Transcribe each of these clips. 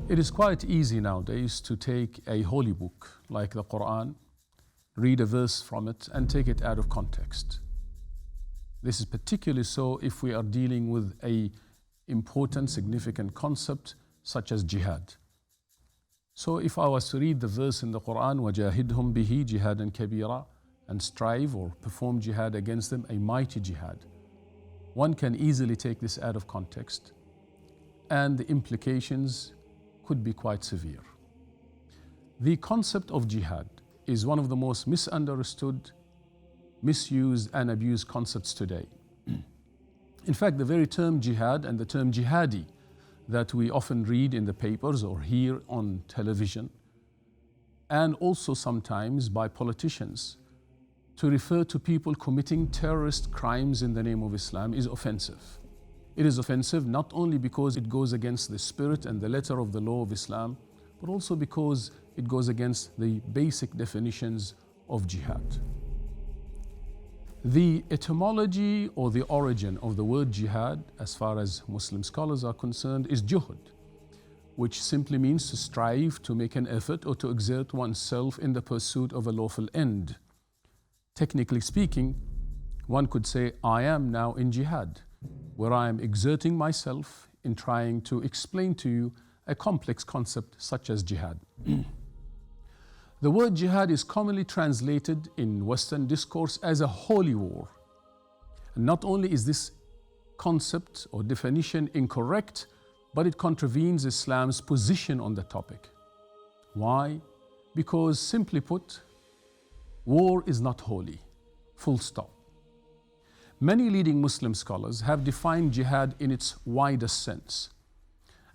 It is quite easy nowadays to take a holy book like the Quran, read a verse from it and take it out of context. This is particularly so if we are dealing with an important, significant concept such as jihad. So if I was to read the verse in the Quran, وَجَاهِدْهُمْ بِهِ جِهَادًا كَبِيرًا, and strive or perform jihad against them, a mighty jihad, one can easily take this out of context and the implications could be quite severe. The concept of jihad is one of the most misunderstood, misused and abused concepts today. In fact, the very term jihad and the term jihadi that we often read in the papers or hear on television, and also sometimes by politicians, to refer to people committing terrorist crimes in the name of Islam is offensive. It is offensive not only because it goes against the spirit and the letter of the law of Islam, but also because it goes against the basic definitions of jihad. The etymology or the origin of the word jihad, as far as Muslim scholars are concerned, is juhud, which simply means to strive, to make an effort, or to exert oneself in the pursuit of a lawful end. Technically speaking, one could say, I am now in jihad, where I am exerting myself in trying to explain to you a complex concept such as jihad. The word jihad is commonly translated in Western discourse as a holy war. And not only is this concept or definition incorrect, but it contravenes Islam's position on the topic. Why? Because simply put, war is not holy, full stop. Many leading Muslim scholars have defined jihad in its widest sense.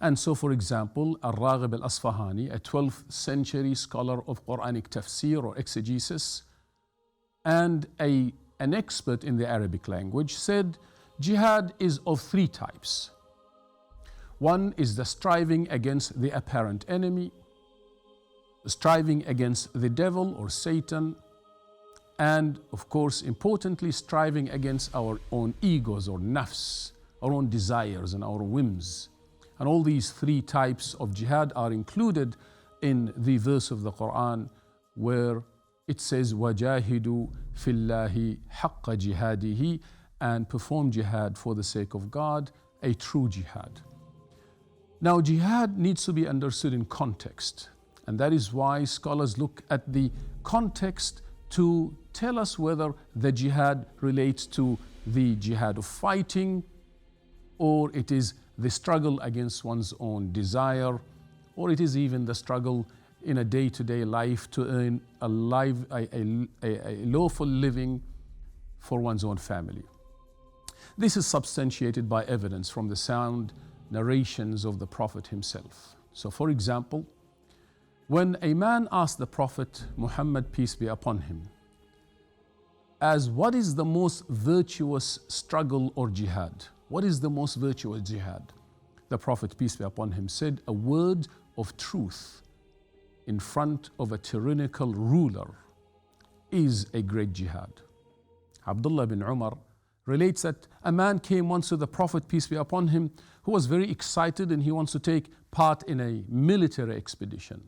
And so, for example, Al-Raghib al-Asfahani, a 12th century scholar of Quranic tafsir or exegesis, and an expert in the Arabic language, said jihad is of three types. One is the striving against the apparent enemy, striving against the devil or Satan, and of course, importantly, striving against our own egos or nafs, our own desires and our whims. And all these three types of jihad are included in the verse of the Quran where it says, وَجَاهِدُوا فِي اللَّهِ حَقَّ جِهَادِهِ, and perform jihad for the sake of God, a true jihad. Now, jihad needs to be understood in context, and that is why scholars look at the context to tell us whether the jihad relates to the jihad of fighting, or it is the struggle against one's own desire, or it is even the struggle in a day-to-day life to earn a lawful living for one's own family. This is substantiated by evidence from the sound narrations of the Prophet himself. So, for example, when a man asked the Prophet Muhammad, peace be upon him, as what is the most virtuous struggle or jihad? What is the most virtuous jihad? The Prophet, peace be upon him, said, a word of truth in front of a tyrannical ruler is a great jihad. Abdalla bin Umar relates that a man came once to the Prophet, peace be upon him, who was very excited and he wants to take part in a military expedition.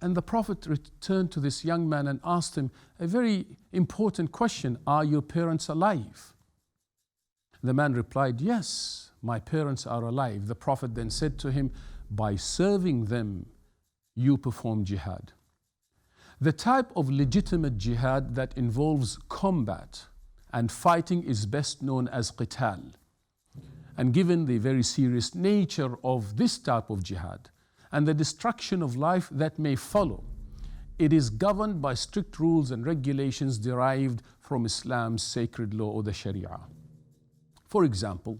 And the Prophet returned to this young man and asked him a very important question: are your parents alive? The man replied, yes, my parents are alive. The Prophet then said to him, by serving them, you perform jihad. The type of legitimate jihad that involves combat and fighting is best known as qital. And given the very serious nature of this type of jihad and the destruction of life that may follow, it is governed by strict rules and regulations derived from Islam's sacred law or the Sharia. For example,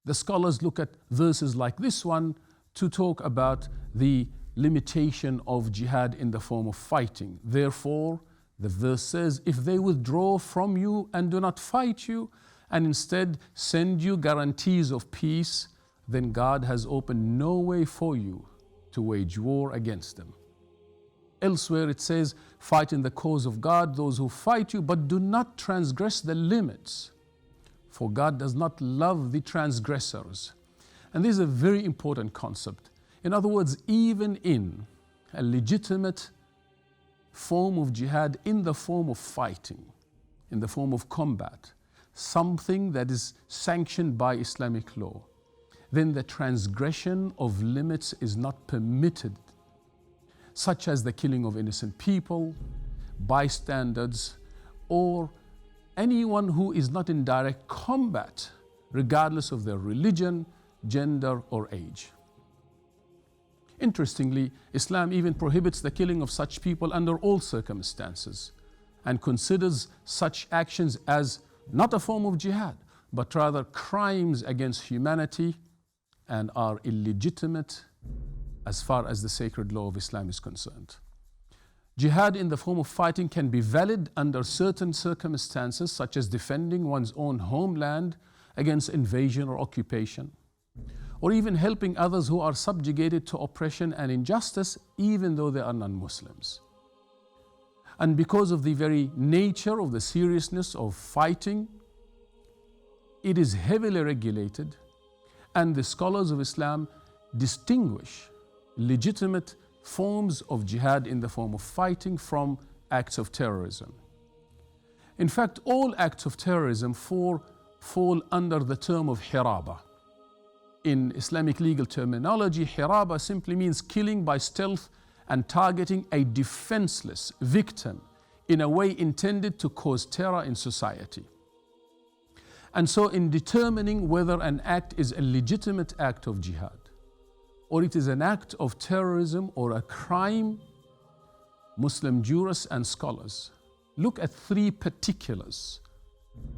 the scholars look at verses like this one to talk about the limitation of jihad in the form of fighting. Therefore, the verse says, if they withdraw from you and do not fight you, and instead send you guarantees of peace, then God has opened no way for you to wage war against them. Elsewhere it says, fight in the cause of God those who fight you, but do not transgress the limits. For God does not love the transgressors. And this is a very important concept. In other words, even in a legitimate form of jihad, in the form of fighting, in the form of combat, something that is sanctioned by Islamic law, then the transgression of limits is not permitted, such as the killing of innocent people, bystanders, or anyone who is not in direct combat, regardless of their religion, gender, or age. Interestingly, Islam even prohibits the killing of such people under all circumstances and considers such actions as not a form of jihad, but rather crimes against humanity and are illegitimate as far as the sacred law of Islam is concerned. Jihad in the form of fighting can be valid under certain circumstances, such as defending one's own homeland against invasion or occupation, or even helping others who are subjugated to oppression and injustice, even though they are non-Muslims. And because of the very nature of the seriousness of fighting, it is heavily regulated, and the scholars of Islam distinguish legitimate forms of jihad in the form of fighting from acts of terrorism. In fact, all acts of terrorism fall under the term of hiraba. In Islamic legal terminology, hiraba simply means killing by stealth and targeting a defenseless victim in a way intended to cause terror in society. And so in determining whether an act is a legitimate act of jihad, or it is an act of terrorism or a crime, Muslim jurists and scholars look at three particulars.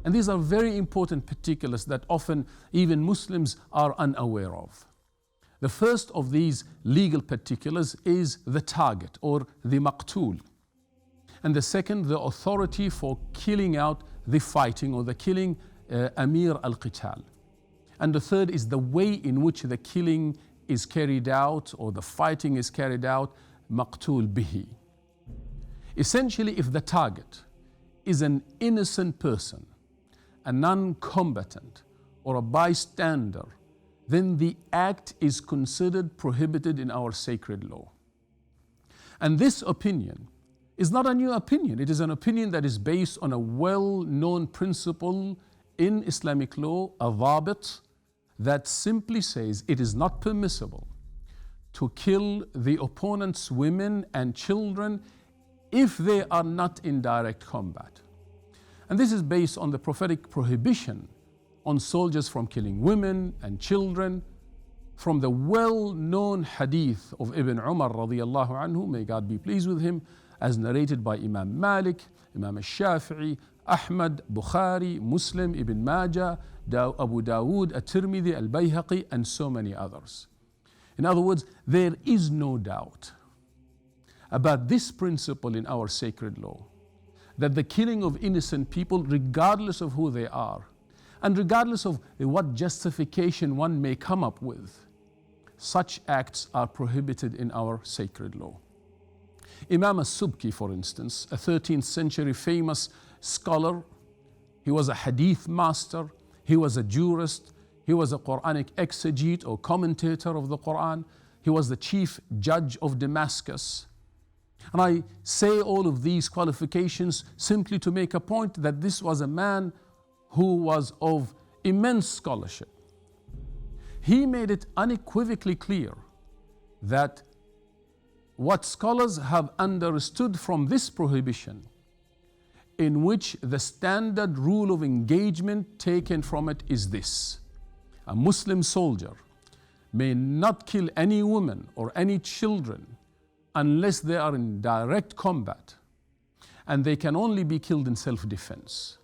And these are very important particulars that often even Muslims are unaware of. The first of these legal particulars is the target or the maqtul. And the second, the authority for killing out the fighting or the killing Amir al-Qital. And the third is the way in which the killing is carried out or the fighting is carried out, maqtul bihi. Essentially, if the target is an innocent person, a non-combatant or a bystander, then the act is considered prohibited in our sacred law. And this opinion is not a new opinion. It is an opinion that is based on a well-known principle in Islamic law, a dhabit, that simply says it is not permissible to kill the opponent's women and children if they are not in direct combat. And this is based on the prophetic prohibition on soldiers from killing women and children, from the well-known hadith of Ibn Umar radiallahu anhu, may God be pleased with him, as narrated by Imam Malik, Imam al-Shafi'i, Ahmad, Bukhari, Muslim, Ibn Majah, Abu Dawood, At-Tirmidhi, Al-Bayhaqi, and so many others. In other words, there is no doubt about this principle in our sacred law, that the killing of innocent people, regardless of who they are, and regardless of what justification one may come up with, such acts are prohibited in our sacred law. Imam al-Subki, for instance, a 13th century famous scholar, he was a hadith master, he was a jurist, he was a Quranic exegete or commentator of the Quran, he was the chief judge of Damascus. And I say all of these qualifications simply to make a point that this was a man who was of immense scholarship. He made it unequivocally clear that what scholars have understood from this prohibition, in which the standard rule of engagement taken from it is this: a Muslim soldier may not kill any woman or any children unless they are in direct combat, and they can only be killed in self-defense.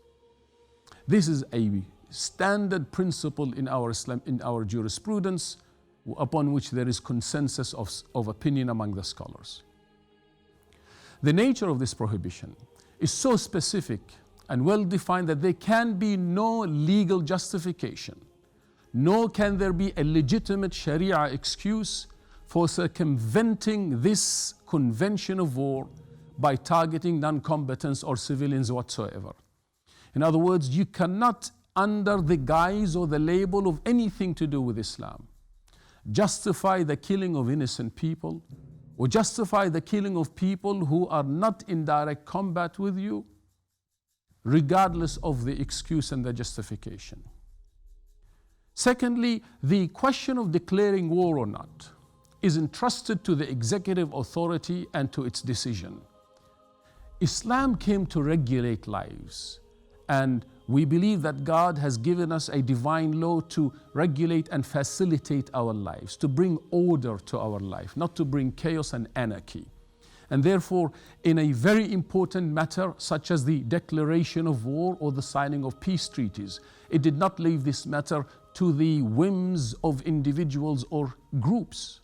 This is a standard principle in our jurisprudence, upon which there is consensus of opinion among the scholars. The nature of this prohibition is so specific and well defined that there can be no legal justification, nor can there be a legitimate Sharia excuse for circumventing this convention of war by targeting non-combatants or civilians whatsoever. In other words, you cannot, under the guise or the label of anything to do with Islam, justify the killing of innocent people or justify the killing of people who are not in direct combat with you, regardless of the excuse and the justification. Secondly, the question of declaring war or not is entrusted to the executive authority and to its decision. Islam came to regulate lives, and we believe that God has given us a divine law to regulate and facilitate our lives, to bring order to our life, not to bring chaos and anarchy. And therefore, in a very important matter such as the declaration of war or the signing of peace treaties, it did not leave this matter to the whims of individuals or groups,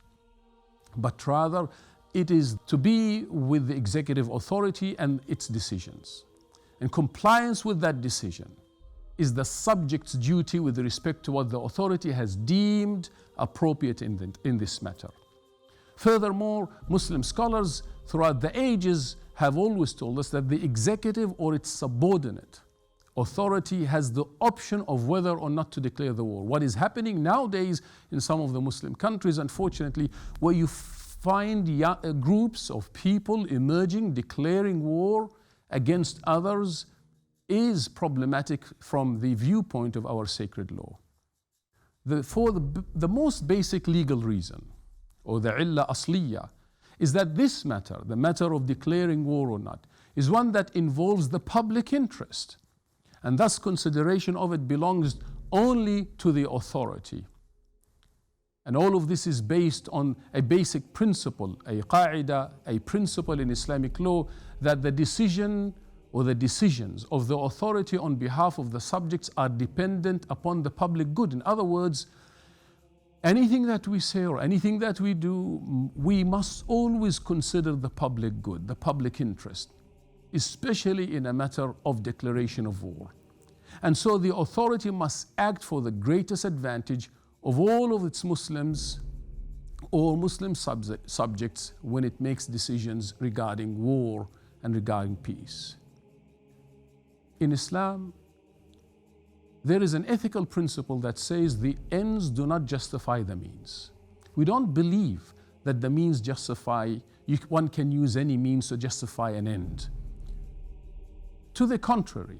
but rather it is to be with the executive authority and its decisions. And compliance with that decision is the subject's duty with respect to what the authority has deemed appropriate in this matter. Furthermore, Muslim scholars throughout the ages have always told us that the executive or its subordinate authority has the option of whether or not to declare the war. What is happening nowadays in some of the Muslim countries, unfortunately, where you find groups of people emerging, declaring war against others, is problematic from the viewpoint of our sacred law. For the most basic legal reason, or the illa asliya, is that this matter, the matter of declaring war or not, is one that involves the public interest, and thus consideration of it belongs only to the authority. And all of this is based on a basic principle, a qaida, a principle in Islamic law, that the decision or the decisions of the authority on behalf of the subjects are dependent upon the public good. In other words, anything that we say or anything that we do, we must always consider the public good, the public interest, especially in a matter of declaration of war. And so the authority must act for the greatest advantage of all of its Muslims or Muslim subjects when it makes decisions regarding war and regarding peace. In Islam, there is an ethical principle that says the ends do not justify the means. We don't believe that the means justify, one can use any means to justify an end. To the contrary,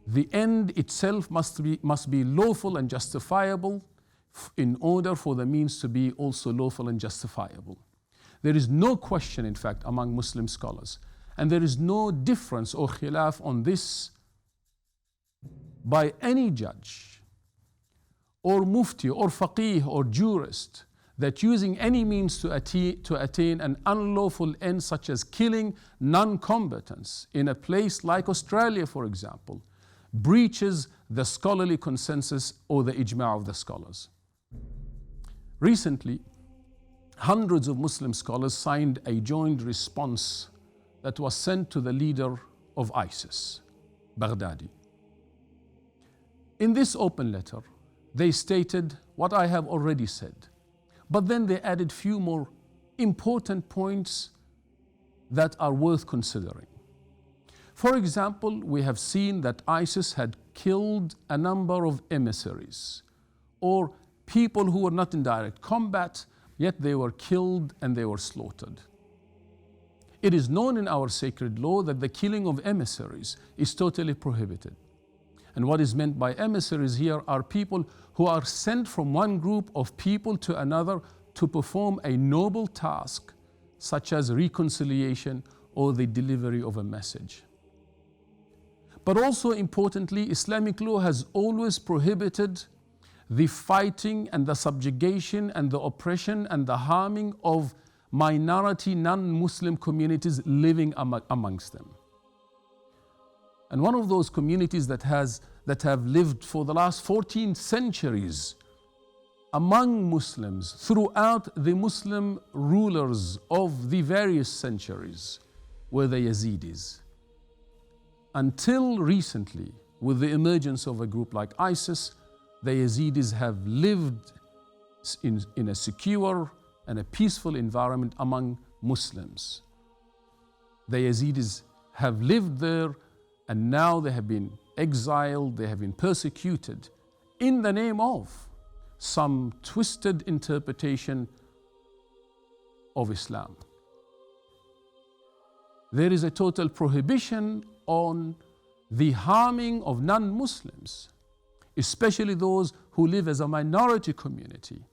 the end itself must be lawful and justifiable in order for the means to be also lawful and justifiable. There is no question, in fact, among Muslim scholars, and there is no difference or khilaf on this by any judge or mufti or faqih or jurist, that using any means to attain an unlawful end such as killing non-combatants in a place like Australia, for example, breaches the scholarly consensus or the ijma' of the scholars. Recently, hundreds of Muslim scholars signed a joint response that was sent to the leader of ISIS, Baghdadi. In this open letter, they stated what I have already said, but then they added few more important points that are worth considering. For example, we have seen that ISIS had killed a number of emissaries or people who were not in direct combat, yet they were killed and they were slaughtered. It is known in our sacred law that the killing of emissaries is totally prohibited. And what is meant by emissaries here are people who are sent from one group of people to another to perform a noble task, such as reconciliation or the delivery of a message. But also importantly, Islamic law has always prohibited the fighting and the subjugation and the oppression and the harming of minority non-Muslim communities living amongst them. And one of those communities that have lived for the last 14 centuries among Muslims throughout the Muslim rulers of the various centuries were the Yazidis. Until recently, with the emergence of a group like ISIS, the Yazidis have lived in a secure and a peaceful environment among Muslims. The Yazidis have lived there, and now they have been exiled, they have been persecuted in the name of some twisted interpretation of Islam. There is a total prohibition on the harming of non-Muslims, especially those who live as a minority community,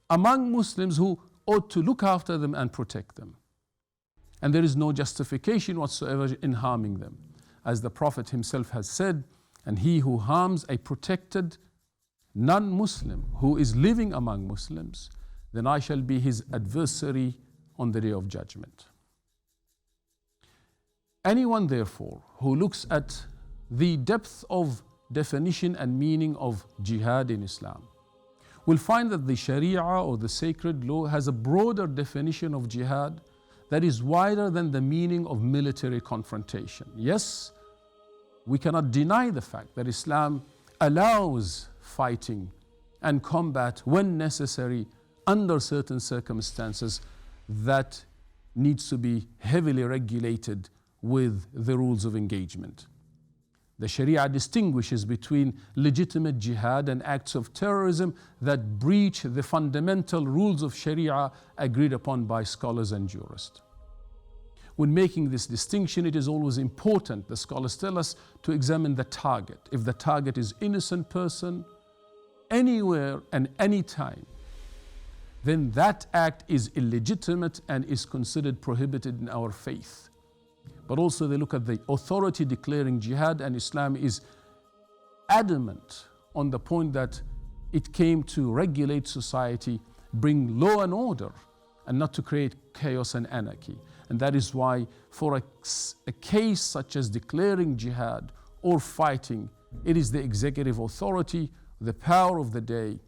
among Muslims who ought to look after them and protect them. And there is no justification whatsoever in harming them. As the Prophet himself has said, and he who harms a protected non-Muslim who is living among Muslims, then I shall be his adversary on the Day of Judgment. Anyone, therefore, who looks at the depth of definition and meaning of jihad in Islam will find that the Sharia or the sacred law has a broader definition of jihad that is wider than the meaning of military confrontation. Yes, we cannot deny the fact that Islam allows fighting and combat when necessary under certain circumstances that needs to be heavily regulated with the rules of engagement. The Sharia distinguishes between legitimate jihad and acts of terrorism that breach the fundamental rules of Sharia agreed upon by scholars and jurists. When making this distinction, it is always important, the scholars tell us, to examine the target. If the target is innocent person, anywhere and anytime, then that act is illegitimate and is considered prohibited in our faith. But also they look at the authority declaring jihad, and Islam is adamant on the point that it came to regulate society, bring law and order, and not to create chaos and anarchy. And that is why for a case such as declaring jihad or fighting, it is the executive authority, the power of the day,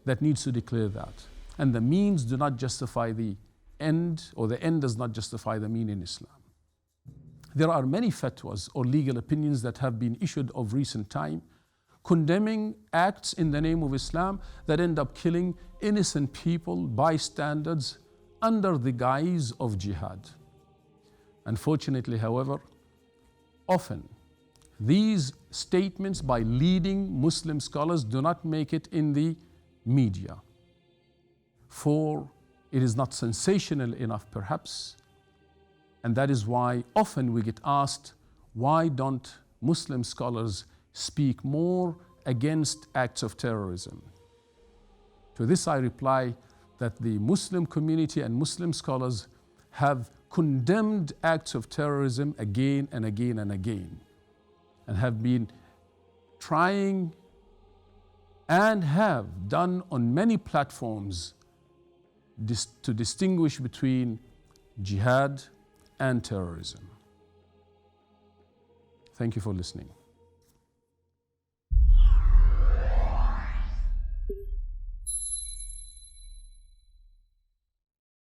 that needs to declare that. And the means do not justify the end, or the end does not justify the mean in Islam. There are many fatwas or legal opinions that have been issued of recent time condemning acts in the name of Islam that end up killing innocent people, bystanders, under the guise of jihad. Unfortunately, however, often these statements by leading Muslim scholars do not make it in the media, for it is not sensational enough perhaps. And that is why often we get asked, why don't Muslim scholars speak more against acts of terrorism? To this I reply that the Muslim community and Muslim scholars have condemned acts of terrorism again and again and again, and have been trying and have done on many platforms to distinguish between jihad and terrorism. Thank you for listening.